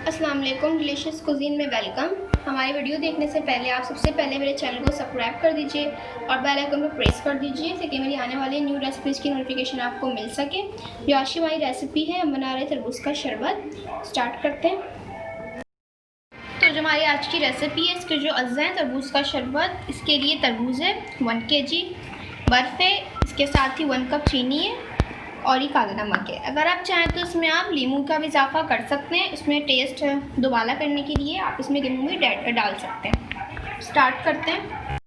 अस्सलाम वालेकुम, delicious cuisine में वेलकम। हमारी वीडियो देखने से पहले आप सबसे पहले मेरे चैनल को सब्सक्राइब कर दीजिए और बेल आइकन को प्रेस कर दीजिए ताकि मेरी आने वाली न्यू रेसिपीज़ की नोटिफिकेशन आपको मिल सके। जो आज की हमारी रेसिपी है, हम बना रहे तरबूज का शरबत। स्टार्ट करते हैं। तो जो हमारी आज की रेसिपी है, इसके जो अज्जा हैं तरबूज का शरबत, इसके लिए तरबूज है 1 kg, बर्फ़ है, इसके साथ ही 1 कप चीनी है और ये काला नमक है। अगर आप चाहें तो इसमें आप लीमू का भी इजाफा कर सकते हैं। इसमें टेस्ट दोबारा करने के लिए आप इसमें लीमू भी डाल सकते हैं। स्टार्ट करते हैं।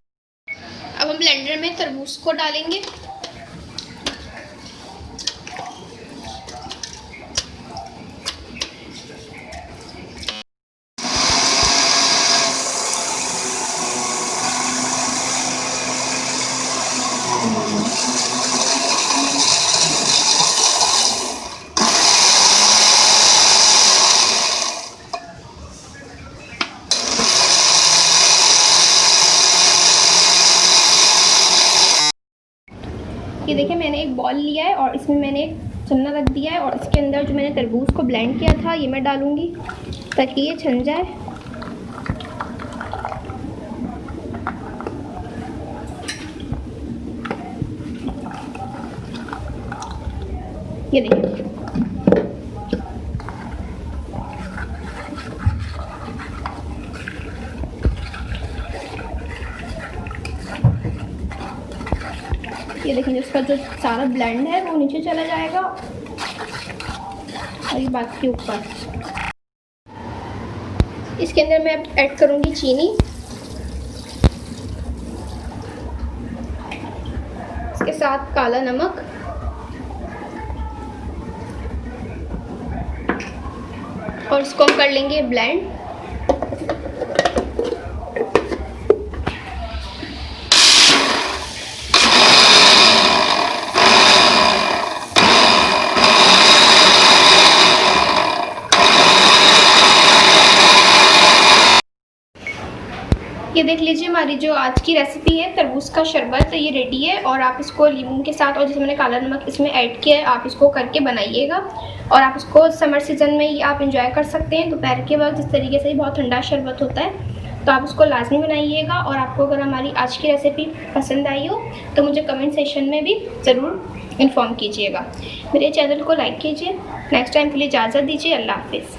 अब हम ब्लेंडर में तरबूज को डालेंगे। ये देखिए, मैंने एक बॉल लिया है और इसमें मैंने एक छन्ना रख दिया है और इसके अंदर जो मैंने तरबूज को ब्लेंड किया था ये मैं डालूंगी ताकि ये छन जाए। ये देखिए, ये देखिए इसका जो सारा ब्लेंड है वो नीचे चला जाएगा और ये बात के ऊपर। इसके अंदर मैं ऐड करूंगी चीनी, इसके साथ काला नमक और इसको हम कर लेंगे ब्लेंड। ये देख लीजिए, हमारी जो आज की रेसिपी है तरबूज का शरबत, ये रेडी है और आप इसको लीमू के साथ और जैसे मैंने काला नमक इसमें ऐड किया है, आप इसको करके बनाइएगा और आप इसको समर सीज़न में ही आप इंजॉय कर सकते हैं। दोपहर के वक्त इस तरीके से ही बहुत ठंडा शरबत होता है, तो आप उसको लाजमी बनाइएगा। और आपको अगर हमारी आज की रेसिपी पसंद आई हो तो मुझे कमेंट सेक्शन में भी ज़रूर इन्फॉर्म कीजिएगा। मेरे चैनल को लाइक कीजिए। नेक्स्ट टाइम के लिए इजाज़त दीजिए। अल्लाह हाफिज़।